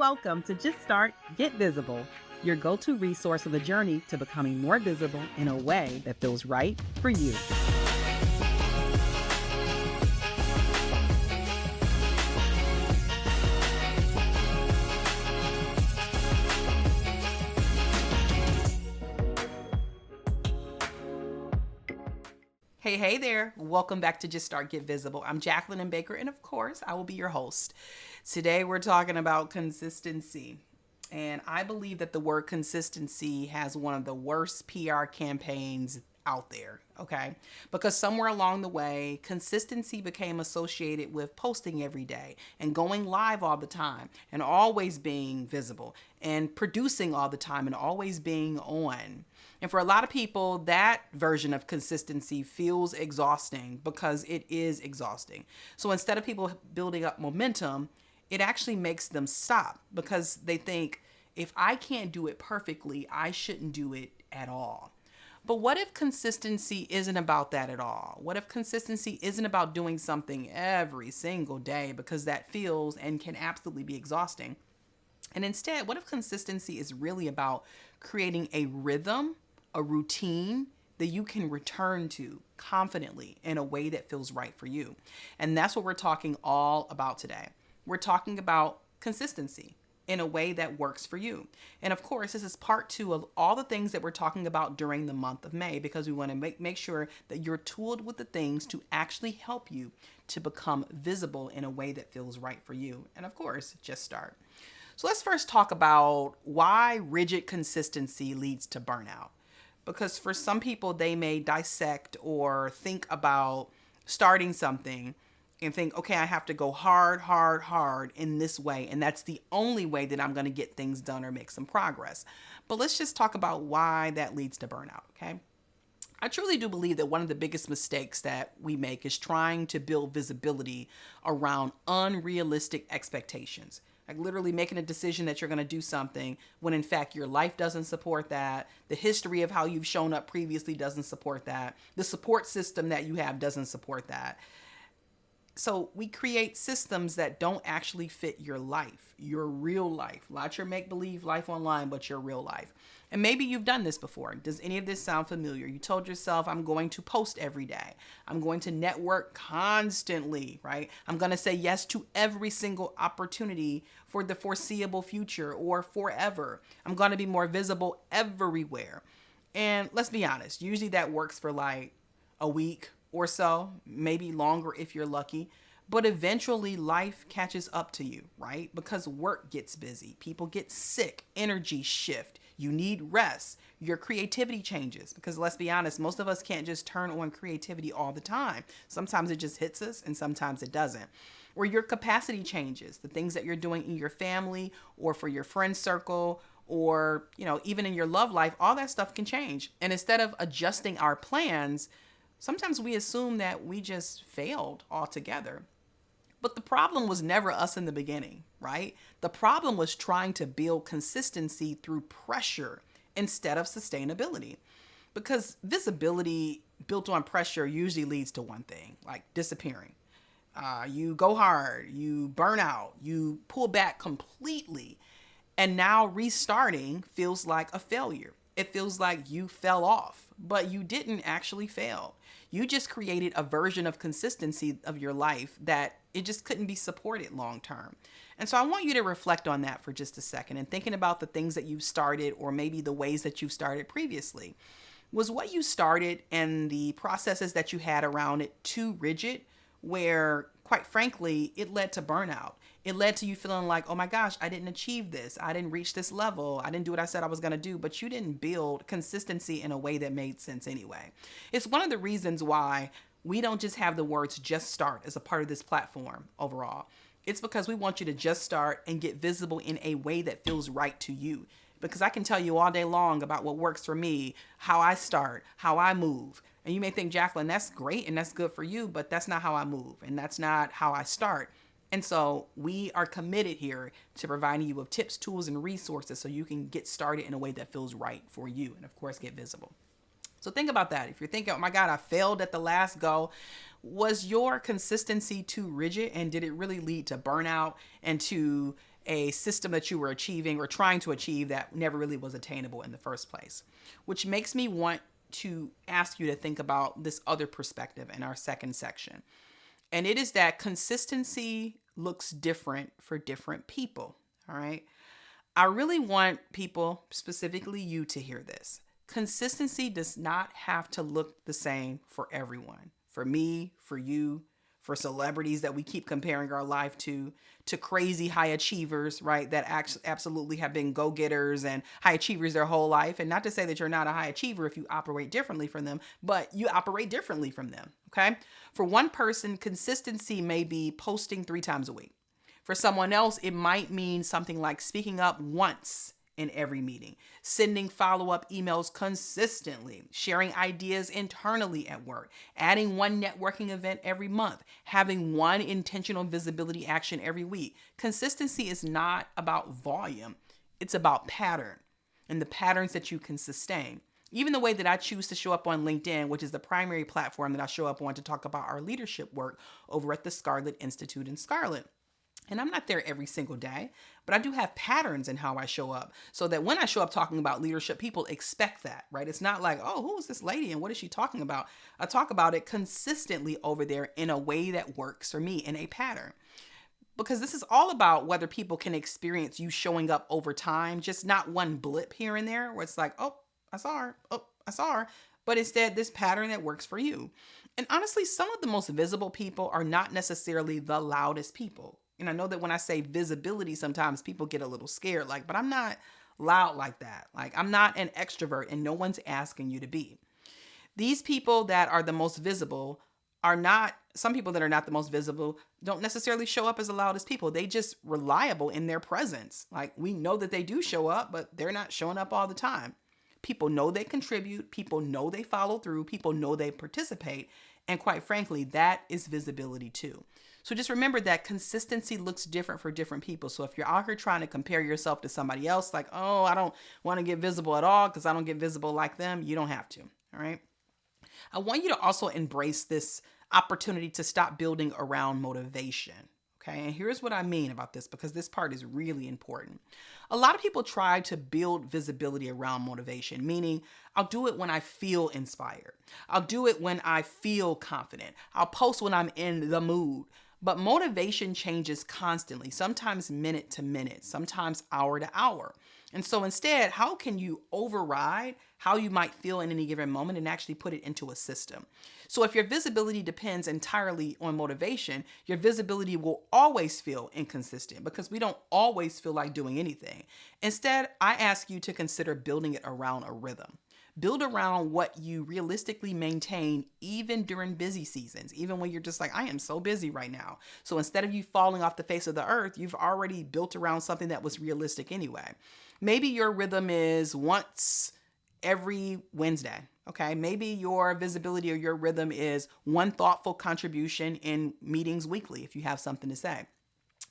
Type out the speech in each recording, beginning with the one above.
Welcome to Just Start, Get Visible, your go-to resource of the journey to becoming more visible in a way that feels right for you. Hey there. Welcome back to Just Start, Get Visible. I'm Jacqueline and Baker, and of course, I will be your host. Today, we're talking about consistency. And I believe that the word consistency has one of the worst PR campaigns out there, okay? Because somewhere along the way, consistency became associated with posting every day and going live all the time and always being visible and producing all the time and always being on. And for a lot of people, that version of consistency feels exhausting because it is exhausting. So instead of people building up momentum, it actually makes them stop because they think, if I can't do it perfectly, I shouldn't do it at all. But what if consistency isn't about that at all? What if consistency isn't about doing something every single day because that feels and can absolutely be exhausting? And instead, what if consistency is really about creating a rhythm, a routine that you can return to confidently in a way that feels right for you? And that's what we're talking all about today. We're talking about consistency in a way that works for you. And of course, this is part 2 of all the things that we're talking about during the month of May, because we want to make sure that you're tooled with the things to actually help you to become visible in a way that feels right for you. And of course, just start. So let's first talk about why rigid consistency leads to burnout. Because for some people, they may dissect or think about starting something and think, okay, I have to go hard in this way. And that's the only way that I'm going to get things done or make some progress. But let's just talk about why that leads to burnout, okay? I truly do believe that one of the biggest mistakes that we make is trying to build visibility around unrealistic expectations. Like literally making a decision that you're going to do something when in fact your life doesn't support that. The history of how you've shown up previously doesn't support that. The support system that you have doesn't support that. So we create systems that don't actually fit your life, your real life, not your make-believe life online, but your real life. And maybe you've done this before. Does any of this sound familiar? You told yourself, I'm going to post every day. I'm going to network constantly, right? I'm going to say yes to every single opportunity for the foreseeable future or forever. I'm going to be more visible everywhere. And let's be honest, usually that works for like a week or so, maybe longer if you're lucky. But eventually life catches up to you, right? Because work gets busy, people get sick, energy shift, you need rest, your creativity changes. Because let's be honest, most of us can't just turn on creativity all the time. Sometimes it just hits us and sometimes it doesn't. Or your capacity changes, the things that you're doing in your family or for your friend circle or, even in your love life, all that stuff can change. And instead of adjusting our plans, sometimes we assume that we just failed altogether. But the problem was never us in the beginning, right? The problem was trying to build consistency through pressure instead of sustainability. Because visibility built on pressure usually leads to one thing, like disappearing. You go hard, you burn out, you pull back completely. And now restarting feels like a failure. It feels like you fell off, but you didn't actually fail. You just created a version of consistency of your life that it just couldn't be supported long term. And so I want you to reflect on that for just a second and thinking about the things that you started or maybe the ways that you started previously. Was what you started and the processes that you had around it too rigid, where quite frankly, it led to burnout? It led to you feeling like, oh my gosh, I didn't achieve this. I didn't reach this level. I didn't do what I said I was going to do, but you didn't build consistency in a way that made sense anyway. It's one of the reasons why we don't just have the words just start as a part of this platform overall. It's because we want you to just start and get visible in a way that feels right to you. Because I can tell you all day long about what works for me, how I start, how I move. And you may think, Jacqueline, that's great and that's good for you, but that's not how I move and that's not how I start. And so we are committed here to providing you with tips, tools, and resources so you can get started in a way that feels right for you and, of course, get visible. So think about that. If you're thinking, oh my God, I failed at the last go, was your consistency too rigid and did it really lead to burnout and to a system that you were achieving or trying to achieve that never really was attainable in the first place. Which makes me want to ask you to think about this other perspective in our second section. And it is that consistency looks different for different people. All right. I really want people, specifically you, to hear this. Consistency does not have to look the same for everyone. For me, for you, for celebrities that we keep comparing our life to crazy high achievers, right? That absolutely have been go-getters and high achievers their whole life. And not to say that you're not a high achiever if you operate differently from them, but you operate differently from them, okay? For one person, consistency may be posting 3 times a week. For someone else, it might mean something like speaking up once in every meeting, sending follow-up emails consistently, sharing ideas internally at work, adding one networking event every month, having one intentional visibility action every week. Consistency is not about volume. It's about pattern and the patterns that you can sustain. Even the way that I choose to show up on LinkedIn, which is the primary platform that I show up on to talk about our leadership work over at the Scarlet Institute in Scarlet. And I'm not there every single day, but I do have patterns in how I show up so that when I show up talking about leadership, people expect that, right? It's not like, oh, who is this lady and what is she talking about? I talk about it consistently over there in a way that works for me in a pattern. Because this is all about whether people can experience you showing up over time, just not one blip here and there where it's like, oh, I saw her. Oh, I saw her. But instead, this pattern that works for you. And honestly, some of the most visible people are not necessarily the loudest people. And I know that when I say visibility, sometimes people get a little scared, like, but I'm not loud like that. Like, I'm not an extrovert and no one's asking you to be. These people that are the most visible are not, some people that are not the most visible don't necessarily show up as the loudest people. They just reliable in their presence. Like, we know that they do show up, but they're not showing up all the time. People know they contribute. People know they follow through. People know they participate. And quite frankly, that is visibility too. So just remember that consistency looks different for different people. So if you're out here trying to compare yourself to somebody else, like, oh, I don't want to get visible at all because I don't get visible like them, you don't have to. All right. I want you to also embrace this opportunity to stop building around motivation. Okay. And here's what I mean about this, because this part is really important. A lot of people try to build visibility around motivation, meaning I'll do it when I feel inspired. I'll do it when I feel confident. I'll post when I'm in the mood. But motivation changes constantly, sometimes minute to minute, sometimes hour to hour. And so instead, how can you override how you might feel in any given moment and actually put it into a system? So if your visibility depends entirely on motivation, your visibility will always feel inconsistent because we don't always feel like doing anything. Instead, I ask you to consider building it around a rhythm. Build around what you realistically maintain even during busy seasons, even when you're just like, I am so busy right now. So instead of you falling off the face of the earth, you've already built around something that was realistic anyway. Maybe your rhythm is once every Wednesday. Okay. Maybe your visibility or your rhythm is one thoughtful contribution in meetings weekly if you have something to say.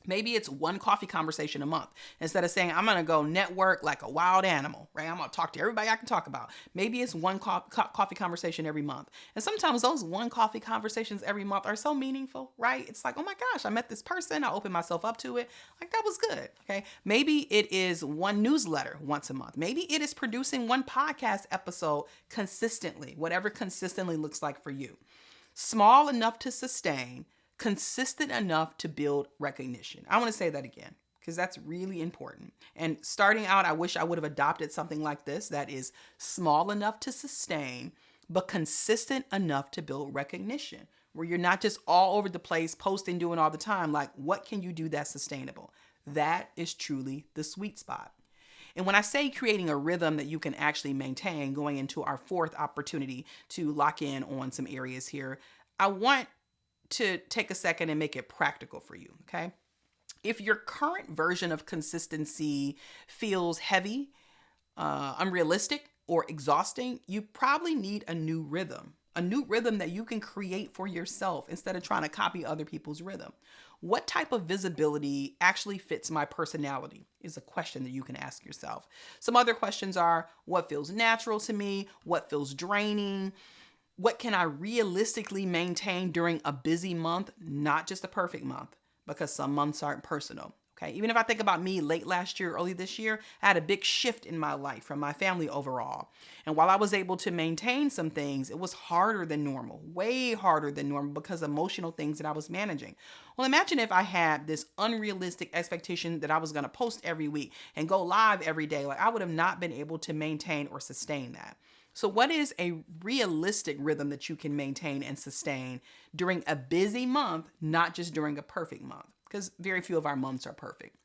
Maybe it's one coffee conversation a month. Instead of saying, I'm going to go network like a wild animal, right? I'm going to talk to everybody I can talk about. Maybe it's one coffee conversation every month. And sometimes those one coffee conversations every month are so meaningful, right? It's like, oh my gosh, I met this person. I opened myself up to it. Like, that was good. Okay. Maybe it is one newsletter once a month. Maybe it is producing one podcast episode consistently, whatever consistently looks like for you. Small enough to sustain, consistent enough to build recognition. I want to say that again because that's really important. And starting out, I wish I would have adopted something like this that is small enough to sustain, but consistent enough to build recognition, where you're not just all over the place posting, doing all the time. Like, what can you do that's sustainable? That is truly the sweet spot. And when I say creating a rhythm that you can actually maintain, going into our fourth opportunity to lock in on some areas here, I want to take a second and make it practical for you, okay? If your current version of consistency feels heavy, unrealistic, or exhausting, you probably need a new rhythm that you can create for yourself instead of trying to copy other people's rhythm. What type of visibility actually fits my personality is a question that you can ask yourself. Some other questions are, what feels natural to me? What feels draining? What can I realistically maintain during a busy month, not just a perfect month, because some months aren't personal. Okay, even if I think about me late last year, early this year, I had a big shift in my life from my family overall. And while I was able to maintain some things, it was harder than normal, way harder than normal because of emotional things that I was managing. Well, imagine if I had this unrealistic expectation that I was going to post every week and go live every day. Like, I would have not been able to maintain or sustain that. So, what is a realistic rhythm that you can maintain and sustain during a busy month, not just during a perfect month? Because very few of our months are perfect.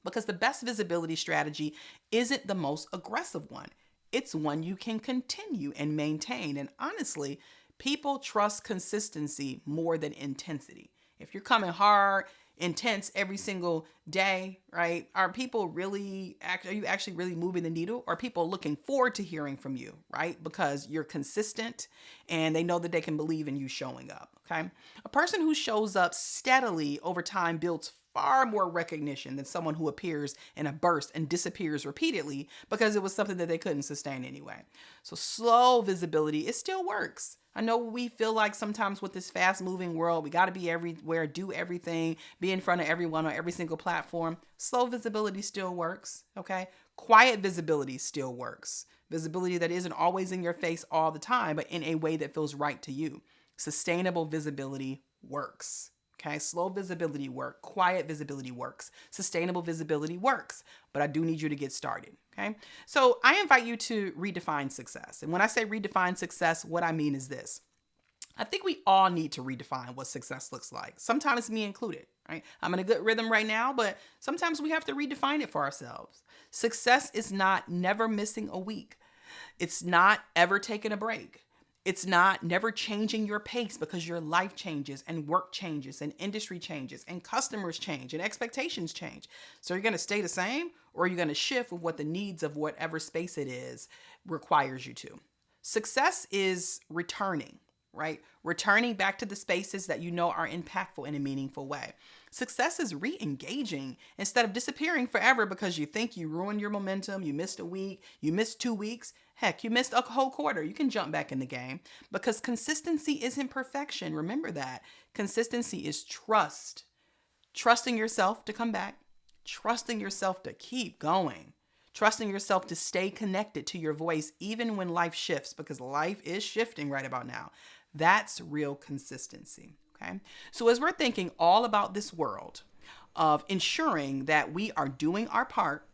Because the best visibility strategy isn't the most aggressive one, it's one you can continue and maintain. And honestly, people trust consistency more than intensity. If you're coming hard, intense every single day, right? Are you actually really moving the needle? Are people looking forward to hearing from you, right? Because you're consistent and they know that they can believe in you showing up, okay? A person who shows up steadily over time builds far more recognition than someone who appears in a burst and disappears repeatedly because it was something that they couldn't sustain anyway. So slow visibility, it still works. I know we feel like sometimes with this fast moving world, we got to be everywhere, do everything, be in front of everyone on every single platform. Slow visibility still works, okay? Quiet visibility still works. Visibility that isn't always in your face all the time, but in a way that feels right to you. Sustainable visibility works. Okay, slow visibility works, quiet visibility works, sustainable visibility works, but I do need you to get started. Okay, so I invite you to redefine success. And when I say redefine success, what I mean is this. I think we all need to redefine what success looks like, sometimes me included, right? I'm in a good rhythm right now, but sometimes we have to redefine it for ourselves. Success is not never missing a week. It's not ever taking a break. It's not never changing your pace because your life changes and work changes and industry changes and customers change and expectations change. So you're going to stay the same, or you're going to shift with what the needs of whatever space it is requires you to. Success is returning, right? Returning back to the spaces that you know are impactful in a meaningful way. Success is re-engaging instead of disappearing forever because you think you ruined your momentum, you missed a week, you missed 2 weeks, heck, you missed a whole quarter. You can jump back in the game because consistency isn't perfection. Remember that. Consistency is trust. Trusting yourself to come back, trusting yourself to keep going, trusting yourself to stay connected to your voice even when life shifts, because life is shifting right about now. That's real consistency. Okay. So as we're thinking all about this world of ensuring that we are doing our part,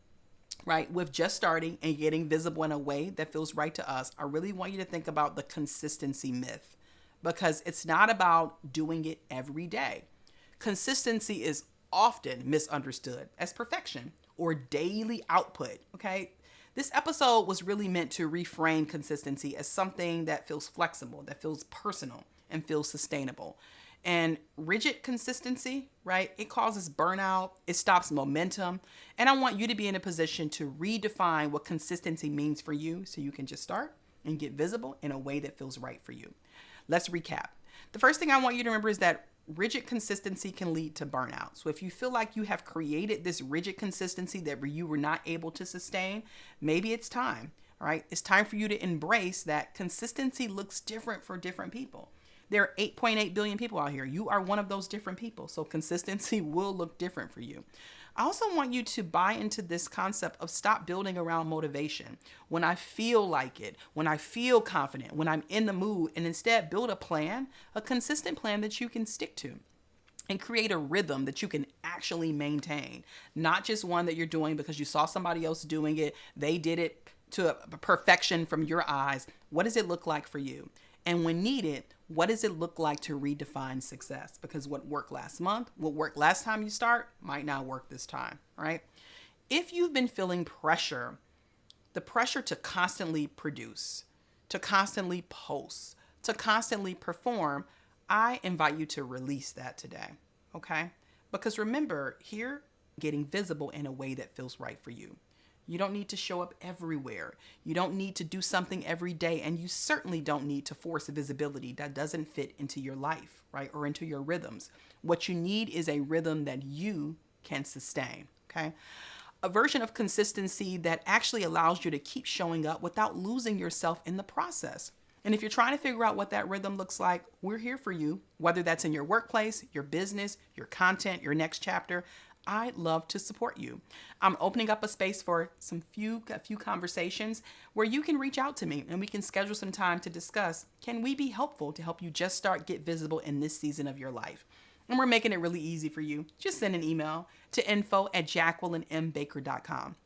right, with just starting and getting visible in a way that feels right to us, I really want you to think about the consistency myth, because it's not about doing it every day. Consistency is often misunderstood as perfection or daily output. Okay. This episode was really meant to reframe consistency as something that feels flexible, that feels personal, and feels sustainable. And rigid consistency, right? It causes burnout. It stops momentum. And I want you to be in a position to redefine what consistency means for you so you can just start and get visible in a way that feels right for you. Let's recap. The first thing I want you to remember is that rigid consistency can lead to burnout. So if you feel like you have created this rigid consistency that you were not able to sustain, maybe it's time, all right? It's time for you to embrace that consistency looks different for different people. There are 8.8 billion people out here. You are one of those different people. So consistency will look different for you. I also want you to buy into this concept of stop building around motivation. When I feel like it, when I feel confident, when I'm in the mood, and instead build a plan, a consistent plan that you can stick to. And create a rhythm that you can actually maintain. Not just one that you're doing because you saw somebody else doing it. They did it to a perfection from your eyes. What does it look like for you? And when needed, what does it look like to redefine success? Because what worked last month, what worked last time you start, might not work this time, right? If you've been feeling pressure, the pressure to constantly produce, to constantly post, to constantly perform, I invite you to release that today, okay? Because remember, here, getting visible in a way that feels right for you. You don't need to show up everywhere. You don't need to do something every day. And you certainly don't need to force a visibility that doesn't fit into your life, right? Or into your rhythms. What you need is a rhythm that you can sustain, okay? A version of consistency that actually allows you to keep showing up without losing yourself in the process. And if you're trying to figure out what that rhythm looks like, we're here for you, whether that's in your workplace, your business, your content, your next chapter. I'd love to support you. I'm opening up a space for a few conversations where you can reach out to me and we can schedule some time to discuss, can we be helpful to help you just start get visible in this season of your life? And we're making it really easy for you. Just send an email to info@jacquelinembaker.com.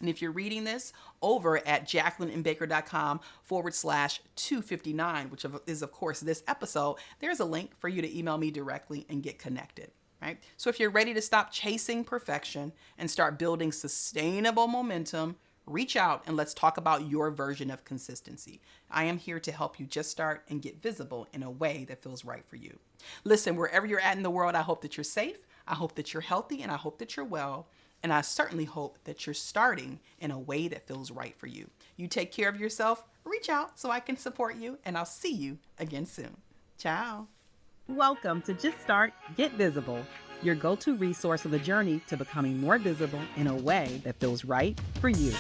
And if you're reading this over at jacquelinembaker.com/259, which is, of course, this episode, there's a link for you to email me directly and get connected, right? So if you're ready to stop chasing perfection and start building sustainable momentum, reach out and let's talk about your version of consistency. I am here to help you just start and get visible in a way that feels right for you. Listen, wherever you're at in the world, I hope that you're safe. I hope that you're healthy, and I hope that you're well. And I certainly hope that you're starting in a way that feels right for you. You take care of yourself, reach out so I can support you, and I'll see you again soon. Ciao. Welcome to Just Start, Get Visible, your go-to resource on the journey to becoming more visible in a way that feels right for you.